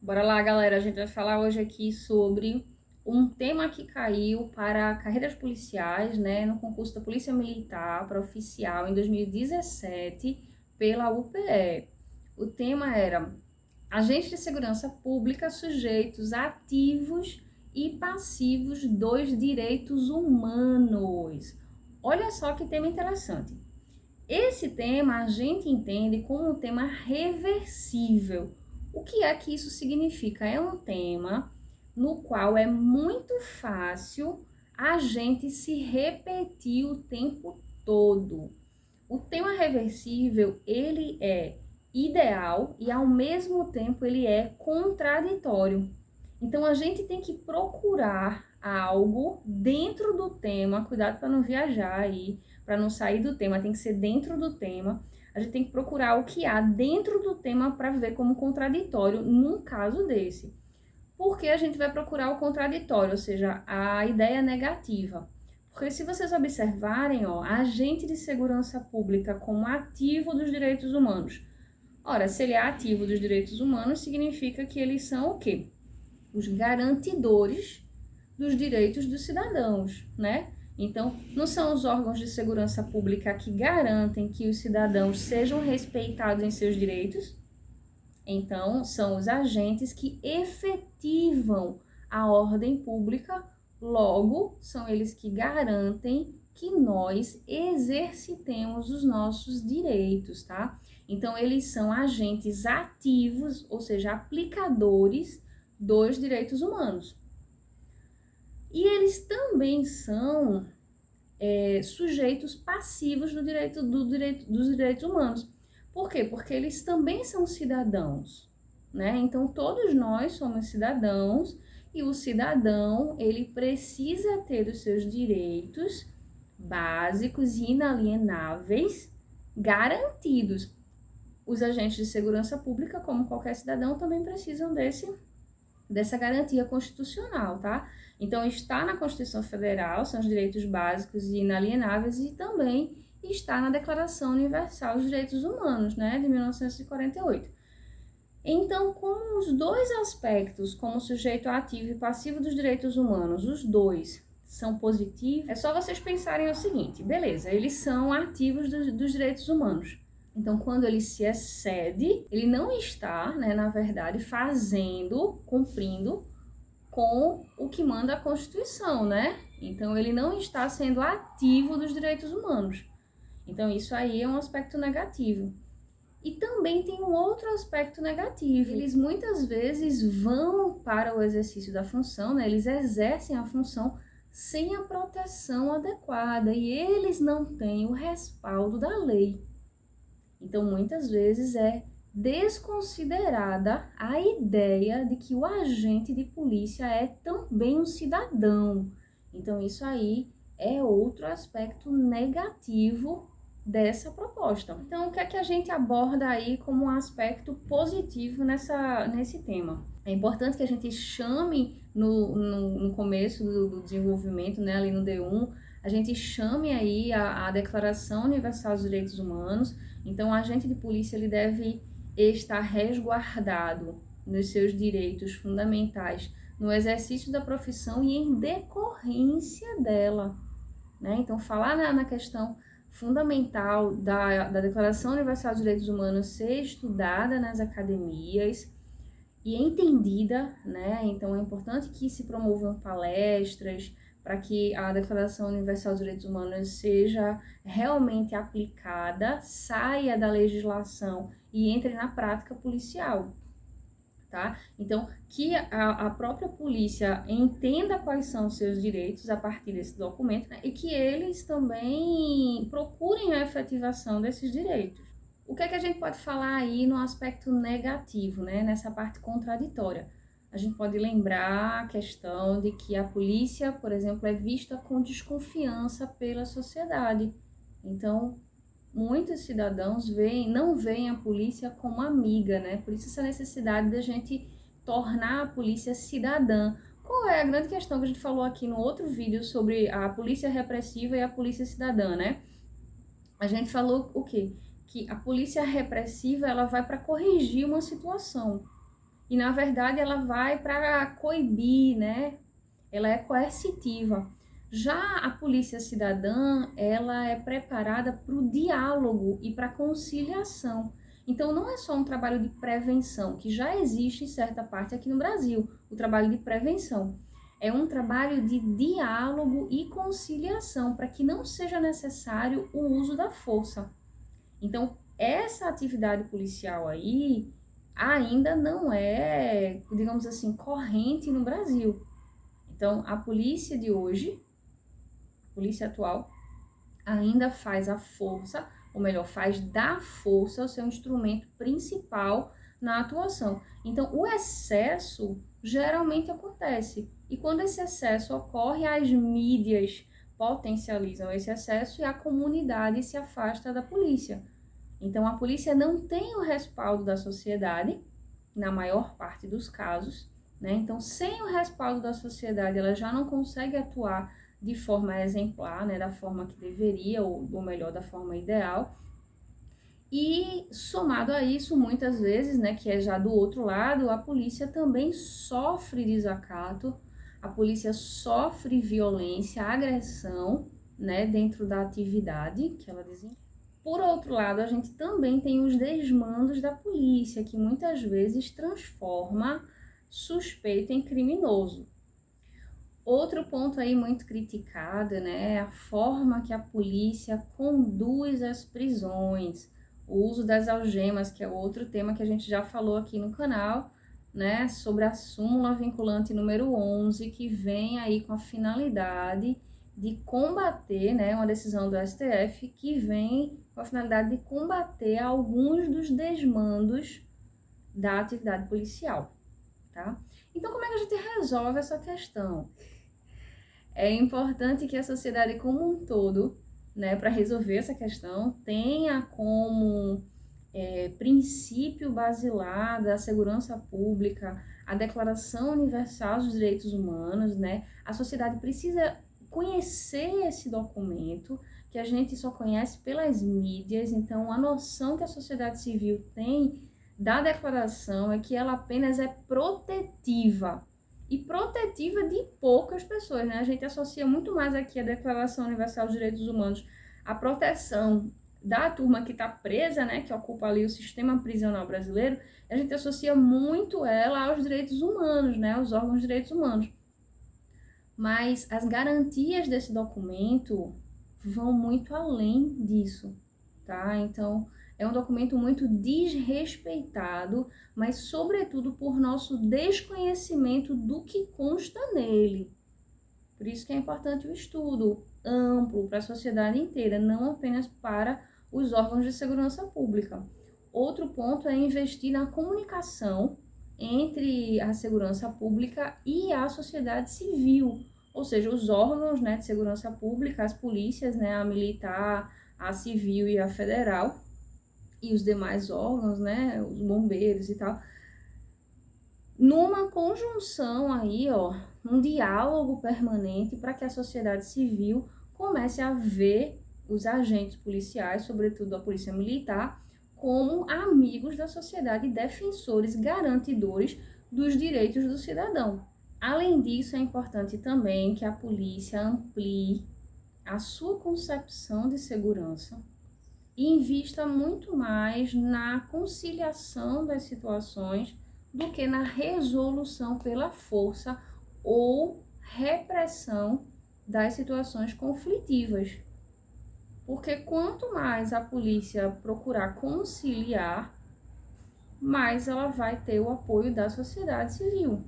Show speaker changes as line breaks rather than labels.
Bora lá, galera. A gente vai falar hoje aqui sobre um tema que caiu para carreiras policiais, né, no concurso da Polícia Militar para oficial em 2017 pela UPE. O tema era agentes de segurança pública sujeitos ativos e passivos dos direitos humanos. Olha só que tema interessante. Esse tema a gente entende como um tema reversível. O que é que isso significa? É um tema no qual é muito fácil a gente se repetir o tempo todo. O tema reversível, ele é ideal e ao mesmo tempo ele é contraditório. Então a gente tem que procurar algo dentro do tema, cuidado para não viajar aí, para não sair do tema, tem que ser dentro do tema. A gente tem que procurar o que há dentro do tema para ver como contraditório num caso desse. Porque a gente vai procurar o contraditório, ou seja, a ideia negativa. Porque se vocês observarem, ó, agente de segurança pública como ativo dos direitos humanos. Ora, se ele é ativo dos direitos humanos, significa que eles são o quê? Os garantidores dos direitos dos cidadãos, né? Então, não são os órgãos de segurança pública que garantem que os cidadãos sejam respeitados em seus direitos. Então, são os agentes que efetivam a ordem pública, logo, são eles que garantem que nós exercitemos os nossos direitos, tá? Então, eles são agentes ativos, ou seja, aplicadores dos direitos humanos. E eles também são sujeitos passivos dos direitos humanos. Por quê? Porque eles também são cidadãos, né? Então, todos nós somos cidadãos e o cidadão, ele precisa ter os seus direitos básicos e inalienáveis garantidos. Os agentes de segurança pública, como qualquer cidadão, também precisam dessa garantia constitucional, tá? Então, está na Constituição Federal, são os direitos básicos e inalienáveis, e também está na Declaração Universal dos Direitos Humanos, né, de 1948. Então, como os dois aspectos, como sujeito ativo e passivo dos direitos humanos, os dois são positivos, é só vocês pensarem o seguinte, beleza, eles são ativos dos direitos humanos. Então, quando ele se excede, ele não está, né, na verdade, cumprindo com o que manda a Constituição, né? Então, ele não está sendo ativo dos direitos humanos. Então, isso aí é um aspecto negativo. E também tem um outro aspecto negativo. Eles muitas vezes vão para o exercício da função, né? Eles exercem a função sem a proteção adequada e eles não têm o respaldo da lei. Então, muitas vezes é desconsiderada a ideia de que o agente de polícia é também um cidadão. Então, isso aí é outro aspecto negativo dessa proposta. Então, o que é que a gente aborda aí como um aspecto positivo nesse tema? É importante que a gente chame no começo do desenvolvimento, né, ali no D1, a gente chame aí a Declaração Universal dos Direitos Humanos. Então, o agente de polícia ele deve estar resguardado nos seus direitos fundamentais no exercício da profissão e em decorrência dela, né? Então, falar na questão fundamental da Declaração Universal dos Direitos Humanos ser estudada nas academias e entendida, né? Então, é importante que se promovam palestras para que a Declaração Universal dos Direitos Humanos seja realmente aplicada, saia da legislação e entre na prática policial, tá? Então, que a própria polícia entenda quais são os seus direitos a partir desse documento, né? E que eles também procurem a efetivação desses direitos. O que é que a gente pode falar aí no aspecto negativo, né? Nessa parte contraditória? A gente pode lembrar a questão de que a polícia, por exemplo, é vista com desconfiança pela sociedade. Então, muitos cidadãos não veem a polícia como amiga, né? Por isso essa necessidade da gente tornar a polícia cidadã. Qual é a grande questão que a gente falou aqui no outro vídeo sobre a polícia repressiva e a polícia cidadã, né? A gente falou o quê? Que a polícia repressiva ela vai para corrigir uma situação. E, na verdade, ela vai para coibir, né? Ela é coercitiva. Já a polícia cidadã, ela é preparada para o diálogo e para a conciliação. Então, não é só um trabalho de prevenção, que já existe em certa parte aqui no Brasil, o trabalho de prevenção. É um trabalho de diálogo e conciliação, para que não seja necessário o uso da força. Então, essa atividade policial aí ainda não é, digamos assim, corrente no Brasil. Então, a polícia de hoje, a polícia atual, ainda faz a força, ou melhor, faz da força o seu instrumento principal na atuação. Então, o excesso geralmente acontece. E quando esse excesso ocorre, as mídias potencializam esse excesso e a comunidade se afasta da polícia. Então, a polícia não tem o respaldo da sociedade, na maior parte dos casos, né? Então, sem o respaldo da sociedade, ela já não consegue atuar de forma exemplar, né? Da forma que deveria, ou melhor, da forma ideal. E, somado a isso, muitas vezes, né, que é já do outro lado, a polícia também sofre desacato, a polícia sofre violência, agressão, né, dentro da atividade que ela desenvolve. Por outro lado, a gente também tem os desmandos da polícia, que muitas vezes transforma suspeito em criminoso. Outro ponto aí muito criticado, né, é a forma que a polícia conduz as prisões, o uso das algemas, que é outro tema que a gente já falou aqui no canal, né, sobre a súmula vinculante número 11, que vem aí com a finalidade de combater, né, uma decisão do STF que vem com a finalidade de combater alguns dos desmandos da atividade policial, tá? Então, como é que a gente resolve essa questão? É importante que a sociedade como um todo, né, para resolver essa questão, tenha como princípio basilar da segurança pública a Declaração Universal dos Direitos Humanos, né? A sociedade precisa conhecer esse documento, que a gente só conhece pelas mídias, então a noção que a sociedade civil tem da declaração é que ela apenas é protetiva, e protetiva de poucas pessoas, né? A gente associa muito mais aqui a Declaração Universal dos Direitos Humanos à proteção da turma que está presa, né? Que ocupa ali o sistema prisional brasileiro. A gente associa muito ela aos direitos humanos, né? Aos órgãos de direitos humanos. Mas as garantias desse documento vão muito além disso, tá? Então, é um documento muito desrespeitado, mas sobretudo por nosso desconhecimento do que consta nele. Por isso que é importante o estudo amplo para a sociedade inteira, não apenas para os órgãos de segurança pública. Outro ponto é investir na comunicação entre a segurança pública e a sociedade civil, ou seja, os órgãos, né, de segurança pública, as polícias, né, a militar, a civil e a federal, e os demais órgãos, né, os bombeiros e tal, numa conjunção aí, ó, um diálogo permanente para que a sociedade civil comece a ver os agentes policiais, sobretudo a polícia militar, como amigos da sociedade, defensores, garantidores dos direitos do cidadão. Além disso, é importante também que a polícia amplie a sua concepção de segurança e invista muito mais na conciliação das situações do que na resolução pela força ou repressão das situações conflitivas. Porque quanto mais a polícia procurar conciliar, mais ela vai ter o apoio da sociedade civil.